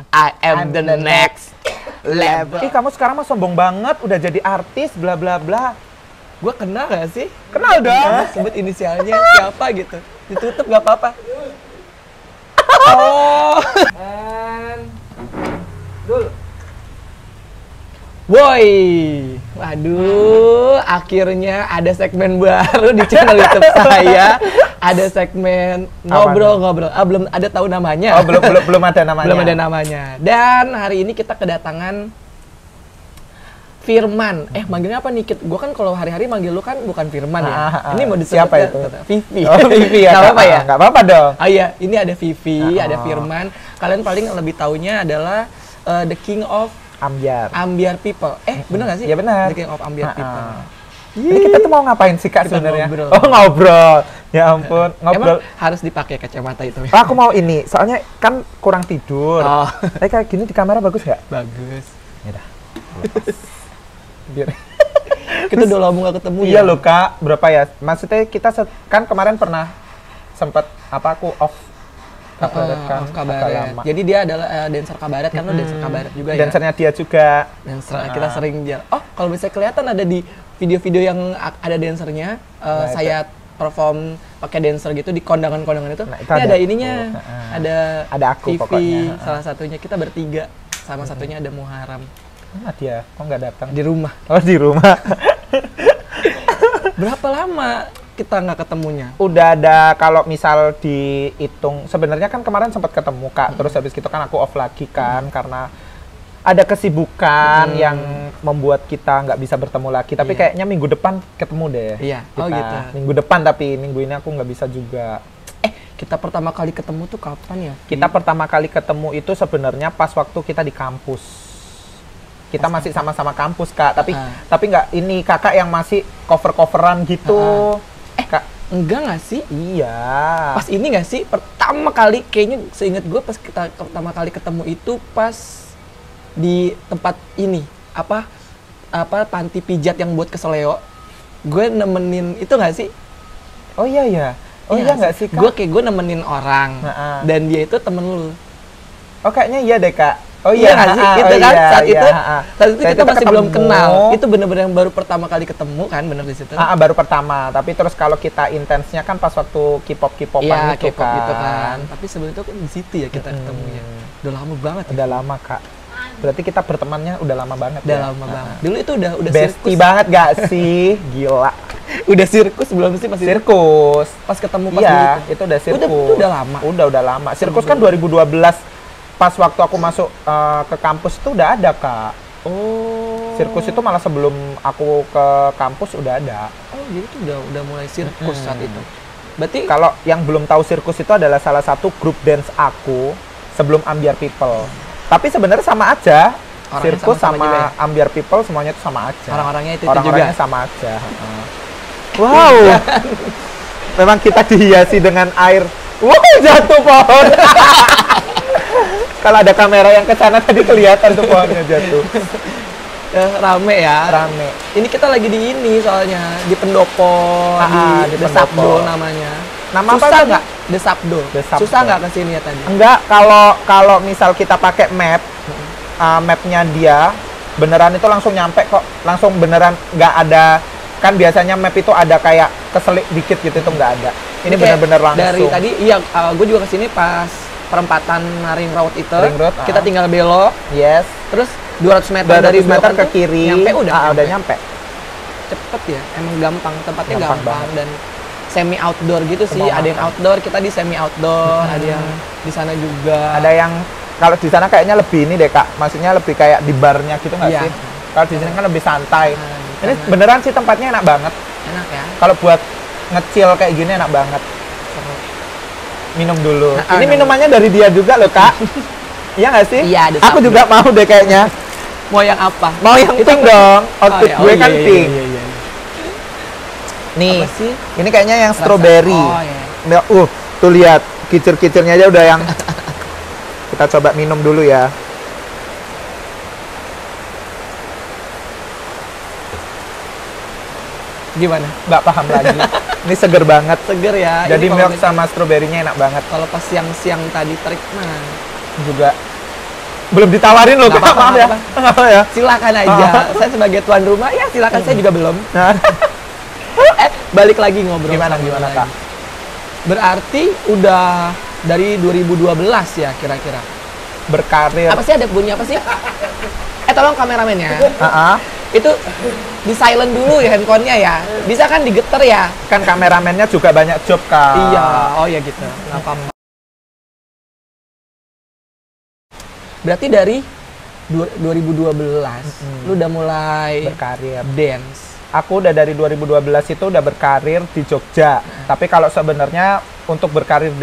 I am the next level. Ih, kamu sekarang mah sombong banget, udah jadi artis, bla bla bla. Gue kenal gak sih? Kenal dong. Sebut inisialnya siapa gitu. Ditutup gak apa-apa. Oh. And dulu. Woi, waduh, akhirnya ada segmen baru di channel YouTube saya. Ada segmen ngobrol-ngobrol. Belum ada tahu namanya. Oh, belum ada namanya. Belum ada namanya. Dan hari ini kita kedatangan Firman. Manggilnya apa nih? Gue kan kalau hari-hari manggil lu kan bukan Firman ya. Ini mau disebut siapa itu? Vivi. Oh, Vivi ya. Gak apa-apa ya? Gak apa-apa dong. Oh iya, ini ada Vivi, ada Firman. Kalian paling lebih taunya adalah The King of Ambiar People. Bener gak sih? Ya benar. The King of Ambiar People. Jadi kita tuh mau ngapain sih Kak Kita sebenarnya? ngobrol. Oh, ngobrol. Ya ampun, ngobrol. Emang harus dipakai kacamata itu ya? Aku mau ini, soalnya kan kurang tidur. Oh. Kayak gini di kamera bagus nggak? Bagus. Ya dah. Biar. Kita udah lama gak ketemu Iya loh Kak, berapa ya? Maksudnya kita kan kemarin pernah sempat aku off kabaret kan, off kabaret. Jadi dia adalah dancer kabaret kan, lo dancer kabaret juga ya? Dancernya dia juga. Dancer, kita sering jalan. Oh, kalau bisa kelihatan ada di video-video yang ada dancernya, saya perform pakai dancer gitu di kondangan-kondangan itu. Ini ada ininya, ada aku Vivi, pokoknya. salah satunya kita bertiga, sama satunya ada Muharam. Mana dia? Kok nggak datang? Di rumah. Oh, di rumah. Berapa lama kita nggak ketemunya? Udah ada, kalau misal dihitung, sebenarnya kan kemarin sempat ketemu Kak, terus habis itu kan aku off lagi kan, karena ada kesibukan yang membuat kita nggak bisa bertemu lagi. Tapi kayaknya minggu depan ketemu deh. Iya. Kita. Oh gitu. Minggu depan, tapi minggu ini aku nggak bisa juga. Kita pertama kali ketemu tuh kapan ya? Kita pertama kali ketemu itu sebenarnya pas waktu kita di kampus. Kita masih sama-sama kampus Kak, tapi nggak ini kakak yang masih cover-coveran gitu. Kak, enggak nggak sih? iya. Pas ini nggak sih? Pertama kali, kayaknya seingat gue pas kita pertama kali ketemu itu pas di tempat ini, apa panti pijat yang buat keseleo. Gue nemenin itu nggak sih? Oh iya ya. Oh iya nggak sih Kak? Gue nemenin orang dan dia itu temen lu. Oh kayaknya iya deh Kak. Oh iya nggak sih? Itu kan saat itu kita masih belum ketemu. kenal. Itu bener-bener yang baru pertama kali ketemu kan, bener di situ. Baru pertama. Tapi terus kalau kita intensnya kan pas waktu K-pop-K-popan iya, itu K-pop kan. gitu kan. Tapi sebenarnya itu kan di situ ya kita ketemunya. Udah lama banget. Udah lama Kak. Berarti kita bertemannya udah lama banget. Udah lama banget. Dulu itu udah bestie sirkus banget gak sih? Gila. Udah sirkus belum sih? Masih sirkus. Pas ketemu pas iya, itu udah sirkus. Udah lama. Udah lama. Sirkus kan 2012. Pas waktu aku masuk ke kampus itu udah ada Kak. Oh. Sirkus itu malah sebelum aku ke kampus udah ada. Oh, jadi itu udah mulai sirkus saat itu. Berarti kalau yang belum tahu sirkus itu adalah salah satu grup dance aku sebelum Ambiar People. Tapi sebenarnya sama aja. Orangnya Sirkus sama-sama juga ya? Ambiar People semuanya itu sama aja. Orang-orangnya itu Orang-orangnya juga sama aja. Wow. Memang kita dihiasi dengan air. Wow, jatuh pohon. Kalau ada kamera yang ke sana tadi kelihatan tuh pohonnya jatuh. Rame ya. Rame. Ini kita lagi di ini soalnya di Pendopo, di Desabdo namanya. Nama susah apa nggak? Desabdo. Susah nggak kesini ya tadi? Enggak, kalau misal kita pakai mapnya dia beneran itu langsung nyampe kok, langsung beneran nggak ada. Kan biasanya map itu ada kayak keselik dikit gitu, itu nggak ada. Ini bener-bener langsung. Dari tadi, gue juga kesini pas perempatan Ring Road itu. Ring Road, kita tinggal belok. Yes. Terus 200 meter dari meter ke kiri. Nyampe udah nyampe. Cepet ya, emang gampang, tempatnya gampang banget. Dan semi outdoor gitu sih. Ada yang outdoor, kita di semi outdoor. Ada yang di sana juga. Ada yang kalau di sana kayaknya lebih ini deh Kak. Maksudnya lebih kayak di barnya gitu nggak sih? Kalau di sini kan lebih santai. Ini beneran sih tempatnya enak banget. Enak ya. Kalau buat ngecil kayak gini enak banget. Minum dulu. Ini minumannya dari dia juga loh Kak. Iya nggak sih? Iya. Aku juga mau deh kayaknya. Mau yang apa? Mau yang pink dong. Outfit gue kan pink. Iya. Nih, sih? Ini kayaknya yang strawberry. Oh iya. Tuh lihat kicir-kicirnya aja udah yang. Kita coba minum dulu ya. Gimana? Nggak paham lagi. Ini seger banget. Seger ya. Jadi milk sama stroberinya enak banget. Kalau pas siang-siang tadi terik mah juga Belum ditawarin loh, Nggak Kak. apa-apa, Maaf ya. nggak Nggak apa ya. Silakan aja. Saya sebagai tuan rumah ya silakan, saya juga belum. Nah, Balik lagi ngobrol. gimana sama gimana lagi. Kak? Berarti udah dari 2012 ya kira-kira. Berkarir. Apa sih, ada bunyi apa sih? Tolong kameramennya. Heeh. Itu di silent dulu ya handphonenya ya. Bisa kan digeter ya? Kan kameramennya juga banyak job, Kak. Iya, oh ya gitu. Nggak apa-apa. Berarti dari 2012 lu udah mulai Berkarir. dance. Aku udah dari 2012 itu udah berkarir di Jogja. Tapi kalau sebenarnya untuk berkarir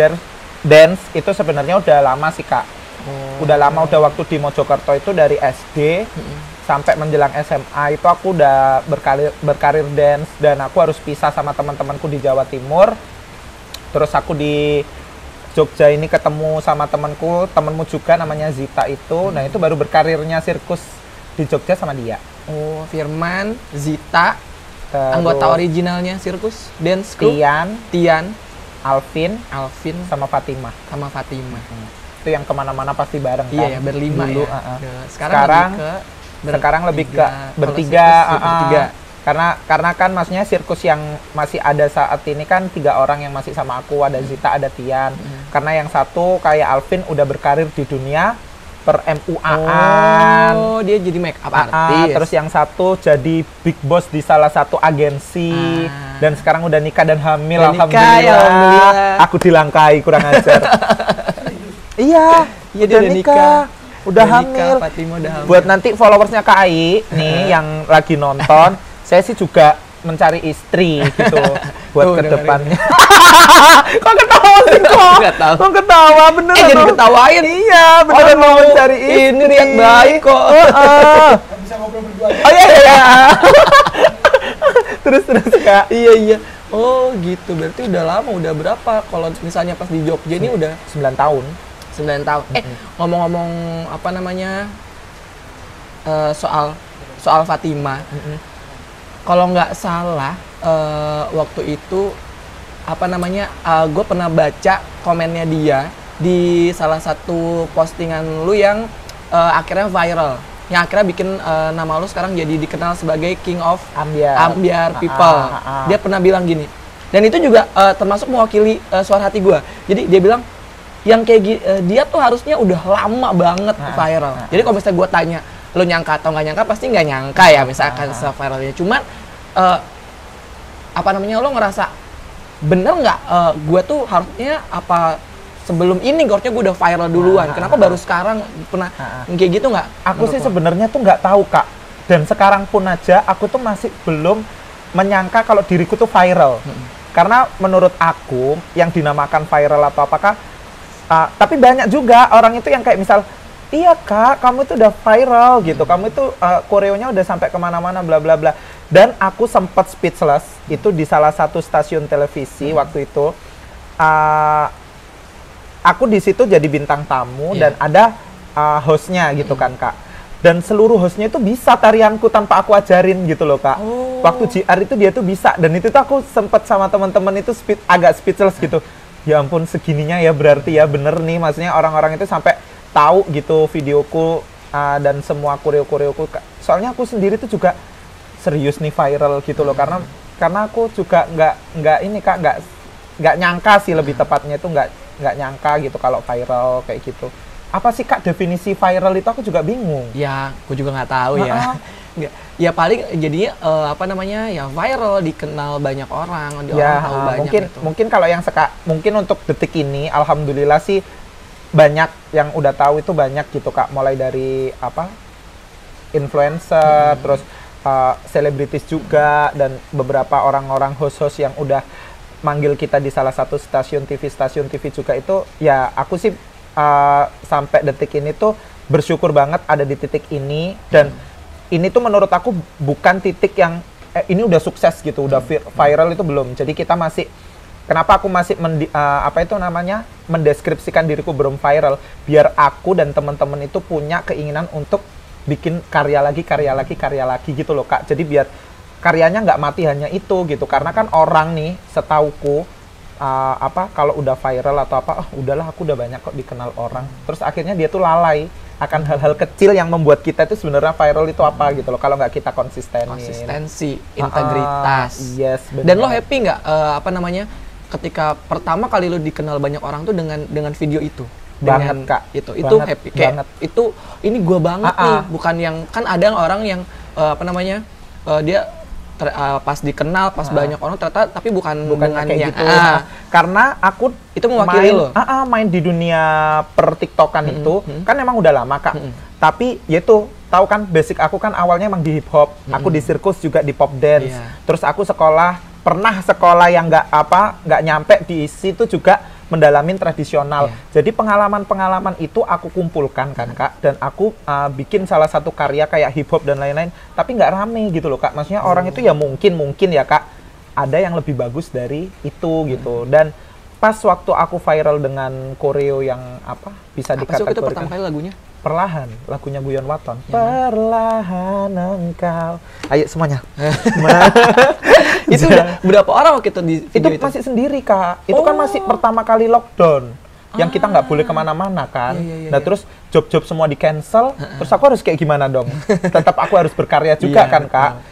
dance itu sebenarnya udah lama sih, Kak. Udah lama, udah waktu di Mojokerto itu dari SD sampai menjelang SMA itu aku udah berkarir dance, dan aku harus pisah sama teman-temanku di Jawa Timur. Terus aku di Jogja ini ketemu sama temenmu juga namanya Zita itu. Nah, itu baru berkarirnya sirkus di Jogja sama dia. Oh, Firman, Zita, Terus anggota originalnya sirkus dance crew. Tian, Alvin, Alvin, sama Fatimah. sama Fatimah. Itu yang kemana-mana pasti bareng kan. Iya ya, berlima Dulu, ya. Sekarang lebih ke bertiga. bertiga. Karena kan maksudnya sirkus yang masih ada saat ini kan 3 orang yang masih sama aku, ada Zita, ada Tian. Karena yang satu kayak Alvin udah berkarir di dunia per MUA-an. Oh, dia jadi make up artist. Terus yang satu jadi big boss di salah satu agensi, dan sekarang udah nikah dan hamil. Udah nikah, ya, alhamdulillah. Aku dilangkai, kurang ajar. Iya, Iya, dia udah nikah. Udah Nikah, hamil. Fatimah udah hamil. Buat nanti followersnya Kak Ai nih yang lagi nonton, saya sih juga mencari istri gitu buat Tuh, kedepannya. Kok ketawa sih kok? Nggak tahu. Kok ketawa bener? jadi ketawain. Iya, bener mau mencari istri. Ini niat baik kok. Bisa ngobrol berdua. Oh iya. terus Kak. Iya. Oh, gitu. Berarti udah lama, udah berapa? Kalau misalnya pas di Jogja ini udah 9 tahun. 9 tahun. Ngomong-ngomong apa namanya? Soal Fatimah. Kalau nggak salah waktu itu apa namanya? Gue pernah baca komennya dia di salah satu postingan lu yang akhirnya viral. Yang akhirnya bikin nama lu sekarang jadi dikenal sebagai King of Ambiar People. Dia pernah bilang gini. Dan itu juga termasuk mewakili suara hati gue. Jadi dia bilang yang kayak dia tuh harusnya udah lama banget viral. Jadi kalau misalnya gue tanya, lo nyangka atau nggak nyangka, pasti nggak nyangka ya misalkan se-viralnya. Cuman apa namanya, lo ngerasa bener nggak gue tuh harusnya apa sebelum ini harusnya gue udah viral duluan. Kenapa baru sekarang? Pernah kayak gitu nggak? Aku sih sebenarnya tuh nggak tahu, Kak. Dan sekarang pun aja aku tuh masih belum menyangka kalau diriku tuh viral. Karena menurut aku yang dinamakan viral atau apakah tapi banyak juga orang itu yang kayak misal, iya Kak, kamu itu udah viral gitu, kamu itu koreonya udah sampai kemana-mana bla bla bla. Dan aku sempat speechless itu di salah satu stasiun televisi waktu itu. Aku di situ jadi bintang tamu dan ada hostnya gitu kan, Kak. Dan seluruh hostnya itu bisa tarianku tanpa aku ajarin gitu loh, Kak. Waktu JR itu dia tuh bisa, dan itu tuh aku sempet sama teman-teman itu agak speechless gitu. Ya ampun, segininya ya, berarti ya bener nih, maksudnya orang-orang itu sampai tahu gitu videoku dan semua koreoku. Soalnya aku sendiri tuh juga serius nih viral gitu loh, karena aku juga nggak ini, Kak, nggak nyangka sih, lebih tepatnya itu nggak nyangka gitu kalau viral kayak gitu. Apa sih, Kak, definisi viral itu? Aku juga bingung. Ya, aku juga nggak tahu ya. Ya paling jadinya apa namanya, ya viral, dikenal banyak orang, orang tahu banyak. Mungkin kalau yang mungkin untuk detik ini, alhamdulillah sih banyak yang udah tahu itu banyak gitu, Kak. Mulai dari apa influencer, terus selebritis juga, dan beberapa orang-orang host-host yang udah manggil kita di salah satu stasiun TV juga itu. Ya aku sih sampai detik ini tuh bersyukur banget ada di titik ini, dan ini tuh menurut aku bukan titik yang ini udah sukses gitu, udah viral, itu belum. Jadi kita masih, kenapa aku masih mendeskripsikan diriku belum viral, biar aku dan teman-teman itu punya keinginan untuk bikin karya lagi gitu loh, Kak. Jadi biar karyanya nggak mati hanya itu gitu, karena kan orang nih setauku kalau udah viral atau apa, udahlah aku udah banyak kok dikenal orang, terus akhirnya dia tuh lalai akan hal-hal kecil yang membuat kita itu sebenarnya viral itu apa gitu loh, kalau nggak kita konsistenin. Konsistensi, integritas. Yes, benar. Dan lo happy nggak apa namanya ketika pertama kali lo dikenal banyak orang tuh dengan video itu? Banget, Kak. Itu Banget, happy kayak banget. itu ini gua banget nih, bukan yang kan ada orang yang apa namanya dia pas dikenal pas banyak orang ternyata tapi bukan dengan kayak yang gitu. Karena aku itu mewakili lo. Main di dunia per TikTokan itu kan emang udah lama, Kak. Tapi yaitu tahu kan basic aku kan awalnya emang di hip hop. Aku di sirkus juga di pop dance. Terus aku pernah sekolah yang nggak nyampe di situ juga mendalamin tradisional. Jadi pengalaman-pengalaman itu aku kumpulkan kan, Kak, dan aku bikin salah satu karya kayak hip hop dan lain-lain, tapi nggak rame gitu loh, Kak. Maksudnya orang itu ya mungkin ya, Kak, ada yang lebih bagus dari itu gitu. Dan pas waktu aku viral dengan koreo yang bisa dikategorikan. Itu pertama kali lagunya? Perlahan, lagunya Guyon Waton. Perlahan engkau. Ayo semuanya. Itu udah berapa orang waktu itu di video itu? Masih sendiri, Kak. Itu kan masih pertama kali lockdown. Yang kita nggak boleh kemana-mana kan. Nah terus job-job semua di cancel. Terus aku harus kayak gimana dong? Tetap aku harus berkarya juga kan, Kak.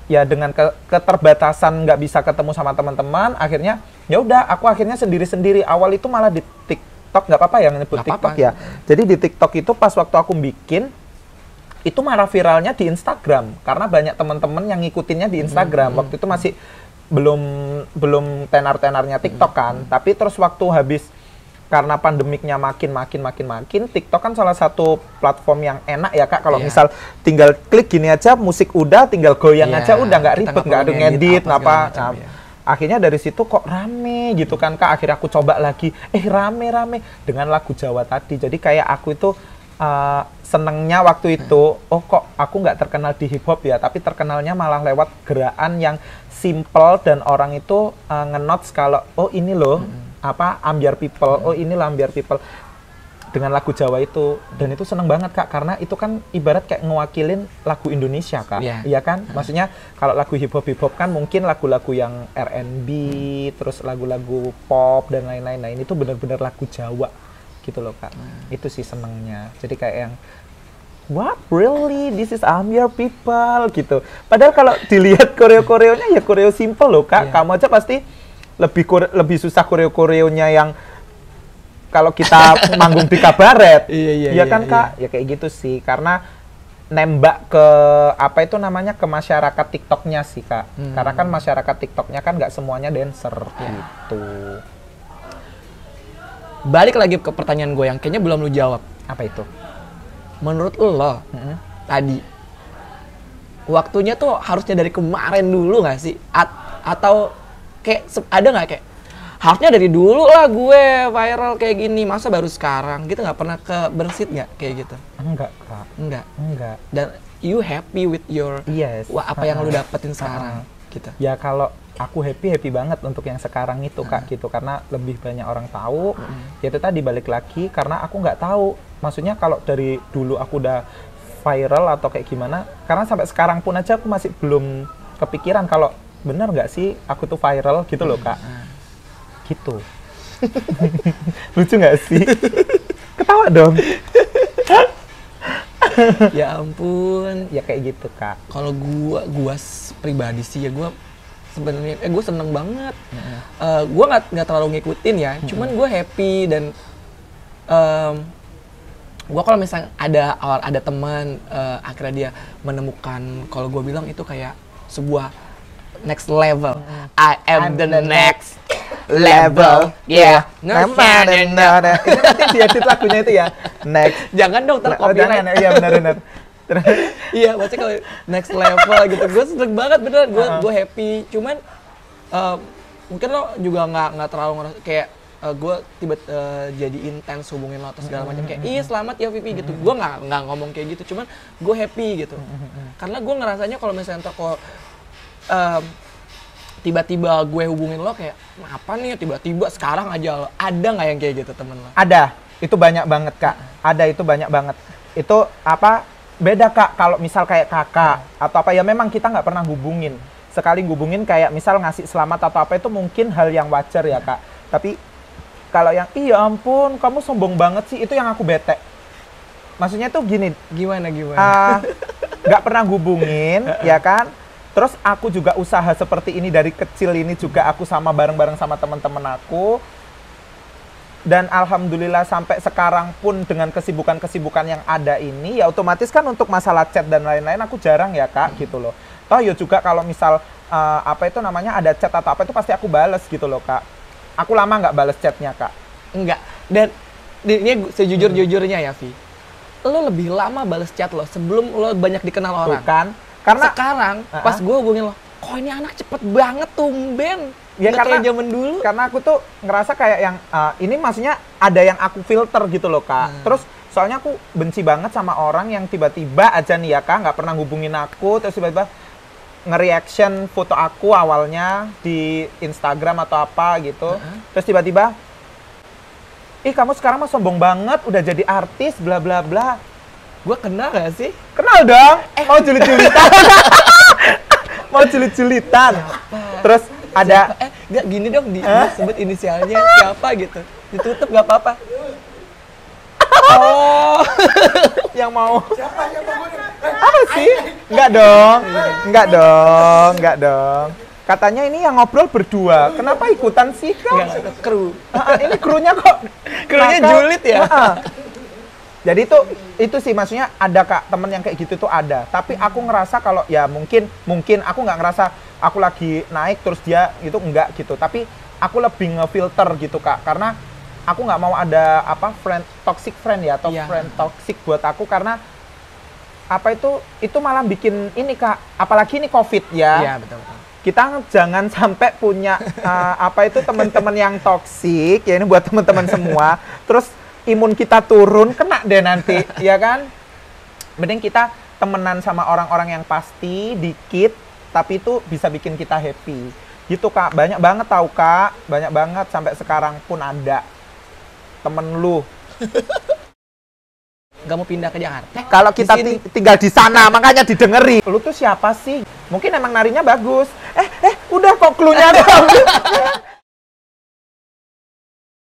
Ya dengan keterbatasan nggak bisa ketemu sama teman-teman. Akhirnya ya udah, aku akhirnya sendiri-sendiri. Awal itu malah di TikTok, nggak apa-apa ya nyebut TikTok ya. Jadi di TikTok itu pas waktu aku bikin, itu malah viralnya di Instagram karena banyak teman-teman yang ngikutinnya di Instagram. Waktu itu masih belum tenar-tenarnya TikTok kan. Tapi terus waktu habis karena pandemiknya makin, TikTok kan salah satu platform yang enak ya, Kak. Kalau misal tinggal klik gini aja, musik udah, tinggal goyang aja udah, nggak ribet, nggak ada ngedit apa. Akhirnya dari situ kok rame gitu kan, Kak. Akhirnya aku coba lagi, rame dengan lagu Jawa tadi. Jadi kayak aku itu senengnya waktu itu, kok aku nggak terkenal di hip hop ya, tapi terkenalnya malah lewat gerakan yang simple dan orang itu ngenots kalau ini loh ambiar people, inilah ambiar people dengan lagu Jawa itu. Dan itu seneng banget, Kak, karena itu kan ibarat kayak ngewakilin lagu Indonesia, Kak. Iya kan? Maksudnya kalau lagu hip hop kan mungkin lagu-lagu yang R&B, terus lagu-lagu pop dan lain-lain. Nah ini tuh benar-benar lagu Jawa gitu loh, Kak. Itu sih senengnya. Jadi kayak yang what really this is ambiar people gitu. Padahal kalau dilihat koreo-koreonya ya koreo simple loh, Kak. Kamu aja pasti lebih susah koreo-koreonya yang kalau kita manggung di kabaret. Iya kan, Kak? Ya kayak gitu sih. Karena nembak ke ke masyarakat TikToknya sih, Kak. Karena kan masyarakat TikToknya kan nggak semuanya dancer gitu. Balik lagi ke pertanyaan gue yang kayaknya belum lu jawab. Apa itu? Menurut lo tadi waktunya tuh harusnya dari kemarin dulu nggak sih? Atau kayak ada nggak kayak harusnya dari dulu lah gue viral kayak gini, masa baru sekarang gitu? Nggak pernah kebersit nggak kayak gitu? Enggak, Kak. Enggak. Dan you happy with your apa yang lu dapetin sekarang gitu? Ya kalau aku happy banget untuk yang sekarang itu, Kak, gitu, karena lebih banyak orang tahu. Ya itu tadi balik lagi karena aku nggak tahu. Maksudnya kalau dari dulu aku udah viral atau kayak gimana, karena sampai sekarang pun aja aku masih belum kepikiran kalau benar nggak sih aku tuh viral gitu loh, Kak. Gitu. Lucu nggak sih? Ketawa dong. Ya ampun. Ya kayak gitu, Kak. Kalau gua pribadi sih ya gua sebenarnya gue seneng banget. Gue nggak terlalu ngikutin ya, cuman gue happy dan gue kalau misalnya ada teman akhirnya dia menemukan, kalau gue bilang itu kayak sebuah next level. I am the next level. Yeah. Ini nanti diedit lagunya itu ya. Next. Jangan dong tercopyright. Iya benar. Iya, baca kalau next level gitu. Gue seneng banget bener. Gue happy. Cuman mungkin lo juga nggak terlalu ngerasa kayak gue jadi intens hubungin lo atau segala macam kayak selamat ya Vivi gitu. Gue nggak ngomong kayak gitu. Cuman gue happy gitu. Karena gue ngerasanya kalau misalnya tiba-tiba gue hubungin lo kayak apa nih tiba-tiba sekarang aja lo ada nggak yang kayak gitu temen lo? Ada, itu banyak banget, Kak. Itu banyak banget. Itu beda, Kak, kalau misal kayak kakak atau apa ya memang kita nggak pernah hubungin. Sekali hubungin kayak misal ngasih selamat atau apa itu mungkin hal yang wajar ya, Kak. Tapi kalau yang iya ampun kamu sombong banget sih, itu yang aku bete. maksudnya tuh gini, Gimana? nggak pernah hubungin, ya kan? Terus aku juga usaha seperti ini dari kecil ini juga aku sama bareng-bareng sama teman-teman aku. Dan alhamdulillah sampai sekarang pun dengan kesibukan-kesibukan yang ada ini, ya otomatis kan untuk masalah chat dan lain-lain aku jarang ya Kak, gitu loh. Toh ya juga kalau misal apa itu namanya ada chat atau apa itu pasti aku bales gitu loh Kak. Aku lama nggak bales chatnya Kak. Enggak. Dan ini sejujur-jujurnya ya, Vi. Lo lebih lama bales chat lo sebelum lo banyak dikenal orang. Bukan? Karena sekarang pas gue hubungin lo, kok ini anak cepet banget tumben. ya Nggak karena kayak zaman dulu. Karena aku tuh ngerasa kayak yang ini maksudnya ada yang aku filter gitu loh Kak. Terus soalnya aku benci banget sama orang yang tiba-tiba aja nih ya Kak, nggak pernah hubungin aku, terus tiba-tiba nge-reaction foto aku awalnya di Instagram atau apa gitu. Terus tiba-tiba, ih kamu sekarang mah sombong banget, udah jadi artis, bla bla bla. Gue kenal gak sih? Kenal dong, mau julit-julitan. Mau julit-julitan. Terus ada Nggak gini dong, disebut inisialnya siapa gitu. Ditutup nggak apa-apa. Oh, yang mau Siapa gue? apa sih? Enggak dong. Katanya ini yang ngobrol berdua. Kenapa ikutan sih Kak? nggak kru. Ini krunya kok. Krunya nakal. julid ya? Jadi itu sih maksudnya ada Kak, temen yang kayak gitu tuh ada. Tapi aku ngerasa kalau ya mungkin aku nggak ngerasa aku lagi naik terus dia itu enggak gitu. Tapi aku lebih ngefilter gitu Kak, karena aku nggak mau ada apa toxic friend ya atau Iya. friend toxic buat aku, karena apa itu malah bikin ini Kak, apalagi ini COVID ya. Iya, betul. Kita jangan sampai punya apa itu teman-teman yang toksik ya, ini buat teman-teman semua. Terus imun kita turun, kena deh nanti, ya kan? Mending kita temenan sama orang-orang yang pasti dikit, tapi itu bisa bikin kita happy. Gitu Kak, banyak banget tahu Kak, banyak banget sampai sekarang pun ada temen lu. Nggak mau pindah ke Jakarta? Kalau kita Di sini. tinggal di sana, makanya didengeri. Lu tuh siapa sih? Mungkin emang narinya bagus. Udah kok cluenya dong.